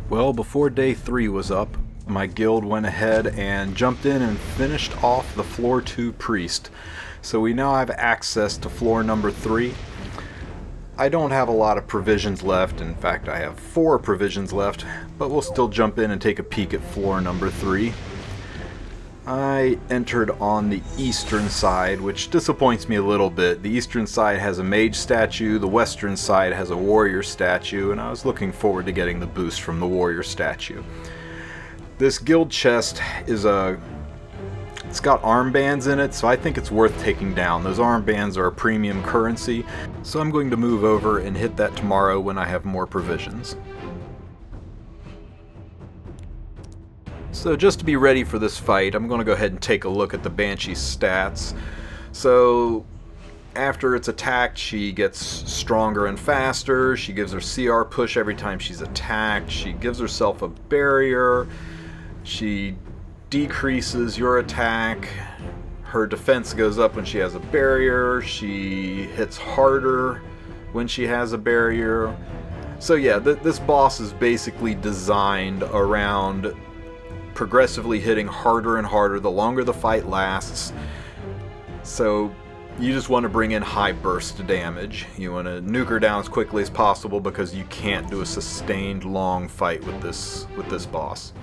Well, before day 3 was up, my guild went ahead and jumped in and finished off the floor 2 priest. So we now have access to floor number 3. I don't have a lot of provisions left. In fact, I have 4 provisions left, but we'll still jump in and take a peek at floor number 3. I entered on the eastern side, which disappoints me a little bit. The eastern side has a mage statue, the western side has a warrior statue, and I was looking forward to getting the boost from the warrior statue. This guild chest is it's got armbands in it, so I think it's worth taking down. Those armbands are a premium currency, so I'm going to move over and hit that tomorrow when I have more provisions. So just to be ready for this fight, I'm going to go ahead and take a look at the Banshee's stats. So after it's attacked, she gets stronger and faster. She gives her CR push every time she's attacked. She gives herself a barrier. She decreases your attack. Her defense goes up when she has a barrier. She hits harder when she has a barrier. So yeah, this boss is basically designed around progressively hitting harder and harder the longer the fight lasts. So you just want to bring in high burst damage. You want to nuke her down as quickly as possible because you can't do a sustained long fight with this boss.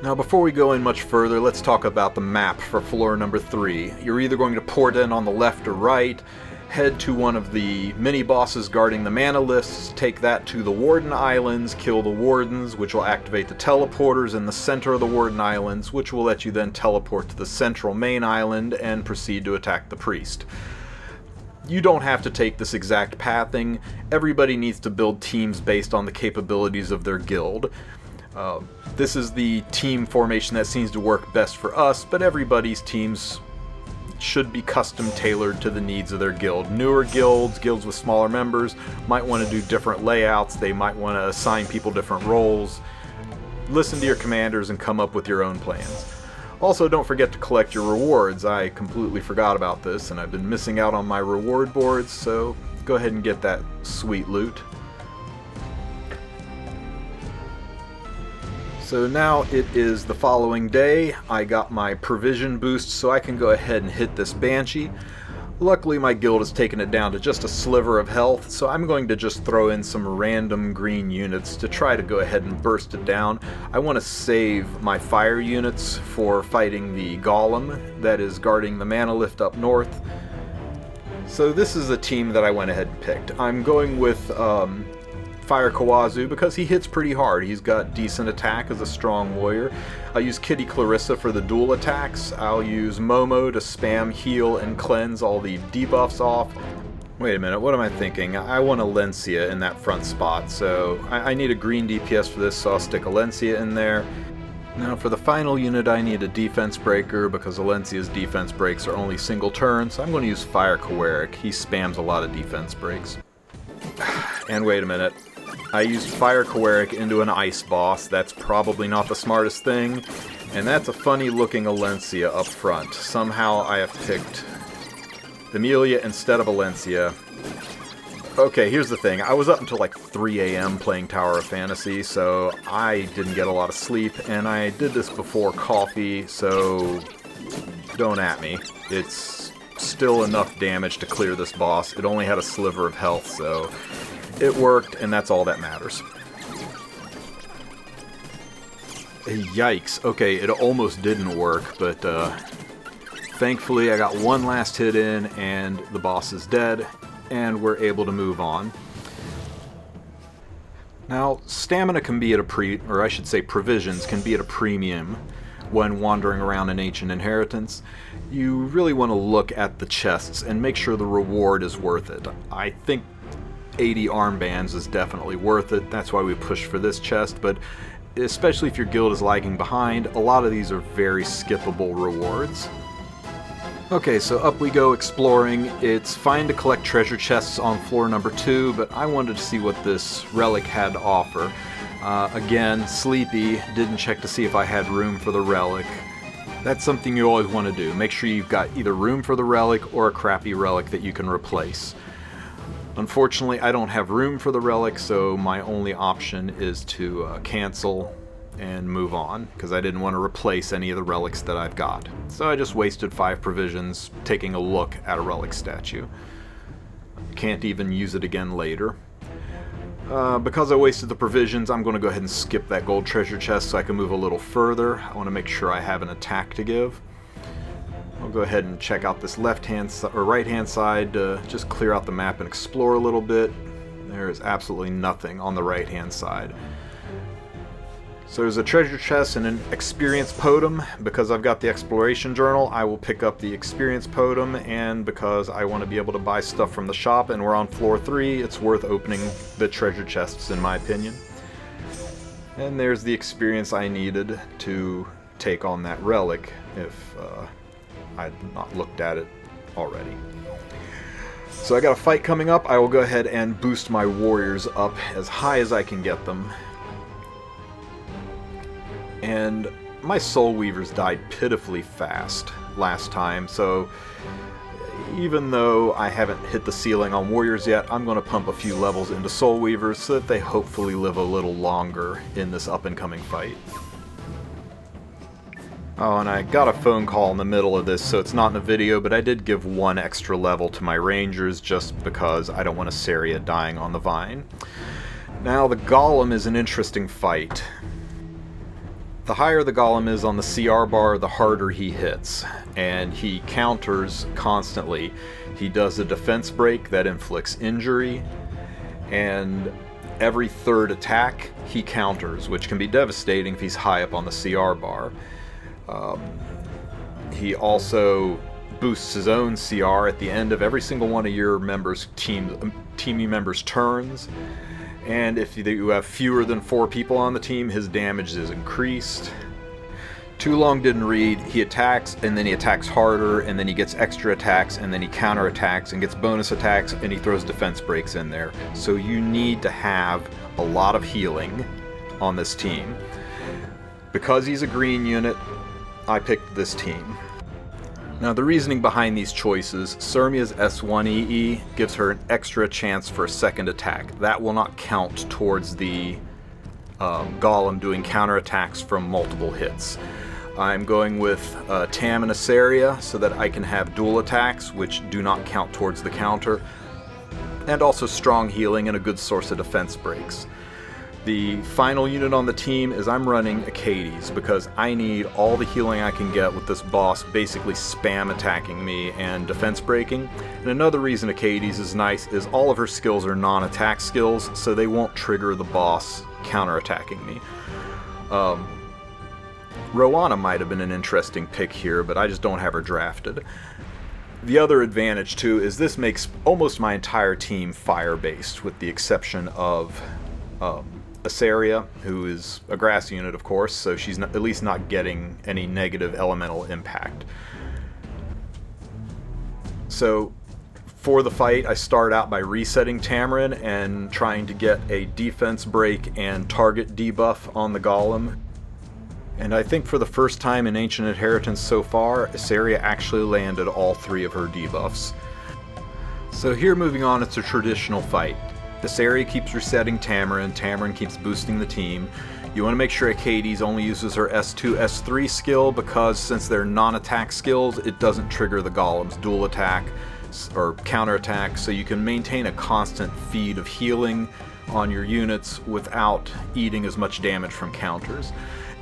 Now before we go in much further, let's talk about the map for floor number 3. You're either going to port in on the left or right, head to one of the mini-bosses guarding the mana lifts, take that to the Warden Islands, kill the Wardens, which will activate the teleporters in the center of the Warden Islands, which will let you then teleport to the central main island and proceed to attack the priest. You don't have to take this exact pathing. Everybody needs to build teams based on the capabilities of their guild. This is the team formation that seems to work best for us, but everybody's teams should be custom tailored to the needs of their guild. Newer guilds with smaller members, might want to do different layouts. They might want to assign people different roles. Listen to your commanders and come up with your own plans. Also, don't forget to collect your rewards. I completely forgot about this, and I've been missing out on my reward boards, so go ahead and get that sweet loot. So now it is the following day. I got my provision boost so I can go ahead and hit this Banshee. Luckily my guild has taken it down to just a sliver of health, so I'm going to just throw in some random green units to try to go ahead and burst it down. I want to save my fire units for fighting the Golem that is guarding the mana lift up north. So this is a team that I went ahead and picked. I'm going with Fire Kawazu because he hits pretty hard. He's got decent attack as a strong warrior. I'll use Kitty Clarissa for the dual attacks. I'll use Momo to spam heal and cleanse all the debuffs off. Wait a minute, what am I thinking? I want Alencia in that front spot, so I need a green DPS for this, so I'll stick Alencia in there. Now for the final unit I need a defense breaker because Alencia's defense breaks are only single turn, so I'm going to use Fire Kawarik. He spams a lot of defense breaks. And wait a minute. I used Fire Kawarik into an ice boss. That's probably not the smartest thing. And that's a funny looking Alencia up front. Somehow I have picked Amelia instead of Alencia. Okay, here's the thing. I was up until like 3 a.m. playing Tower of Fantasy, so I didn't get a lot of sleep. And I did this before coffee, so don't at me. It's still enough damage to clear this boss. It only had a sliver of health, so it worked, and that's all that matters. Yikes. Okay, it almost didn't work, but thankfully I got one last hit in, and the boss is dead, and we're able to move on. Now, stamina can be at provisions can be at a premium when wandering around an ancient inheritance. You really want to look at the chests and make sure the reward is worth it. I think 80 armbands is definitely worth it. That's why we push for this chest, but especially if your guild is lagging behind, a lot of these are very skippable rewards. Okay, so up we go exploring. It's fine to collect treasure chests on floor number 2, but I wanted to see what this relic had to offer. Again, sleepy, didn't check to see if I had room for the relic. That's something you always want to do. Make sure you've got either room for the relic or a crappy relic that you can replace. Unfortunately, I don't have room for the relic, so my only option is to cancel and move on, because I didn't want to replace any of the relics that I've got. So I just wasted 5 provisions taking a look at a relic statue. Can't even use it again later. Because I wasted the provisions, I'm going to go ahead and skip that gold treasure chest so I can move a little further. I want to make sure I have an attack to give. I'll go ahead and check out this left-hand or right-hand side to just clear out the map and explore a little bit. There is absolutely nothing on the right-hand side. So there's a treasure chest and an experience totem. Because I've got the exploration journal, I will pick up the experience totem, and because I want to be able to buy stuff from the shop and we're on floor 3, it's worth opening the treasure chests in my opinion. And there's the experience I needed to take on that relic if I'd not looked at it already. So I got a fight coming up. I will go ahead and boost my warriors up as high as I can get them. And my Soul Weavers died pitifully fast last time, so even though I haven't hit the ceiling on warriors yet, I'm going to pump a few levels into Soul Weavers so that they hopefully live a little longer in this up-and-coming fight. Oh, and I got a phone call in the middle of this, so it's not in a video, but I did give 1 extra level to my rangers just because I don't want a Saria dying on the vine. Now, the Golem is an interesting fight. The higher the Golem is on the CR bar, the harder he hits, and he counters constantly. He does a defense break that inflicts injury, and every 3rd attack he counters, which can be devastating if he's high up on the CR bar. He also boosts his own CR at the end of every single one of your team members' turns. And if you have fewer than 4 people on the team, his damage is increased. Too long didn't read. He attacks, and then he attacks harder, and then he gets extra attacks, and then he counterattacks and gets bonus attacks, and he throws defense breaks in there. So you need to have a lot of healing on this team. Because he's a green unit, I picked this team. Now, the reasoning behind these choices: Sirmia's S1EE gives her an extra chance for a 2nd attack. That will not count towards the Golem doing counterattacks from multiple hits. I'm going with Tam and Asaria so that I can have dual attacks, which do not count towards the counter, and also strong healing and a good source of defense breaks. The final unit on the team is I'm running Acades because I need all the healing I can get with this boss basically spam attacking me and defense breaking. And another reason Acades is nice is all of her skills are non-attack skills, so they won't trigger the boss counterattacking me. Roana might have been an interesting pick here, but I just don't have her drafted. The other advantage too is this makes almost my entire team fire-based, with the exception of Asaria, who is a grass unit, of course, so she's at least not getting any negative elemental impact. So for the fight, I start out by resetting Tamarin and trying to get a defense break and target debuff on the Golem. And I think for the first time in Ancient Inheritance so far, Asaria actually landed all 3 of her debuffs. So here, moving on, it's a traditional fight. Asaria keeps resetting Tamarin, Tamarin keeps boosting the team. You want to make sure Acades only uses her S2, S3 skill, because since they're non-attack skills, it doesn't trigger the Golem's dual attack or counterattack, so you can maintain a constant feed of healing on your units without eating as much damage from counters.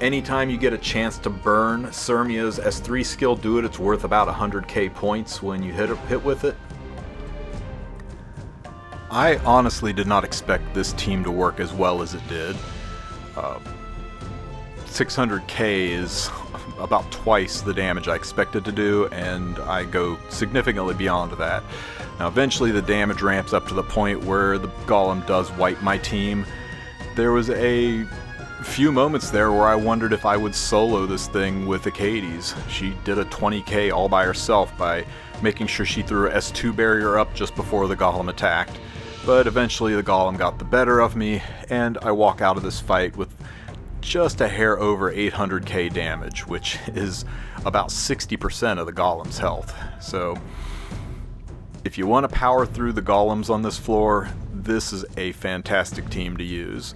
Anytime you get a chance to burn Sirmia's S3 skill, do it. It's worth about 100k points when you hit with it. I honestly did not expect this team to work as well as it did. 600k is about twice the damage I expected to do, and I go significantly beyond that. Now, eventually the damage ramps up to the point where the Golem does wipe my team. There was a few moments there where I wondered if I would solo this thing with Acades. She did a 20k all by herself by making sure she threw her S2 barrier up just before the Golem attacked. But eventually the Golem got the better of me, and I walk out of this fight with just a hair over 800k damage, which is about 60% of the Golem's health. So If you want to power through the golems on this floor, this is a fantastic team to use.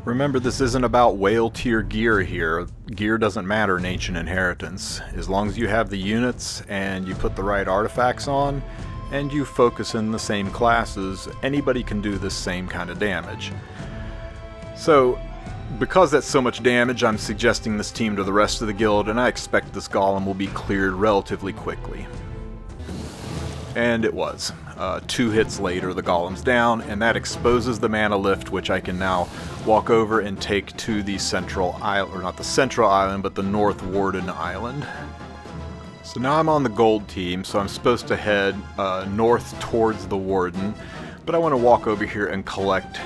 Remember, this isn't about whale tier gear here. Gear doesn't matter in Ancient Inheritance. As long as you have the units and you put the right artifacts on and you focus in the same classes, anybody can do this same kind of damage. So, because that's so much damage, I'm suggesting this team to the rest of the guild, and I expect this golem will be cleared relatively quickly. And it was. 2 hits later, the golem's down, and that exposes the mana lift, which I can now walk over and take to the central island, or not the central island, but the North Warden Island. So now I'm on the gold team, so I'm supposed to head north towards the Warden, but I want to walk over here and collect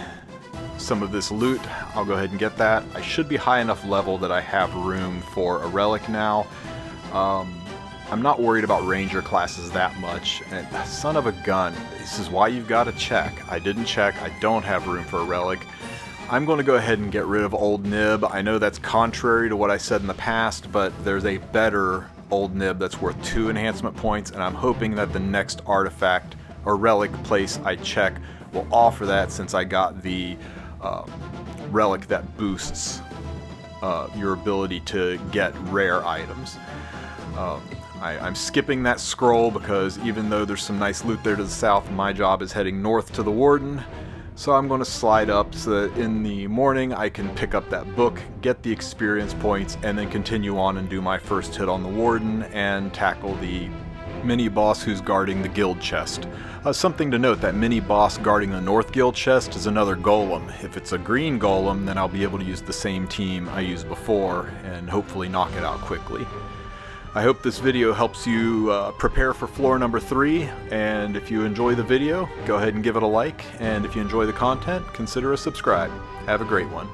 some of this loot. I'll go ahead and get that. I should be high enough level that I have room for a relic now. I'm not worried about ranger classes that much. And son of a gun, this is why you've got to check. I didn't check. I don't have room for a relic. I'm going to go ahead and get rid of Old Nib. I know that's contrary to what I said in the past, but there's a better Old Nib that's worth 2 enhancement points, and I'm hoping that the next artifact or relic place I check will offer that, since I got the relic that boosts your ability to get rare items. I'm skipping that scroll because even though there's some nice loot there to the south, my job is heading north to the Warden. So I'm going to slide up so that in the morning I can pick up that book, get the experience points, and then continue on and do my first hit on the Warden and tackle the mini-boss who's guarding the guild chest. Something to note, that mini-boss guarding the North Guild chest is another golem. If it's a green golem, then I'll be able to use the same team I used before and hopefully knock it out quickly. I hope this video helps you prepare for floor number 3, and if you enjoy the video, go ahead and give it a like, and if you enjoy the content, consider a subscribe. Have a great one.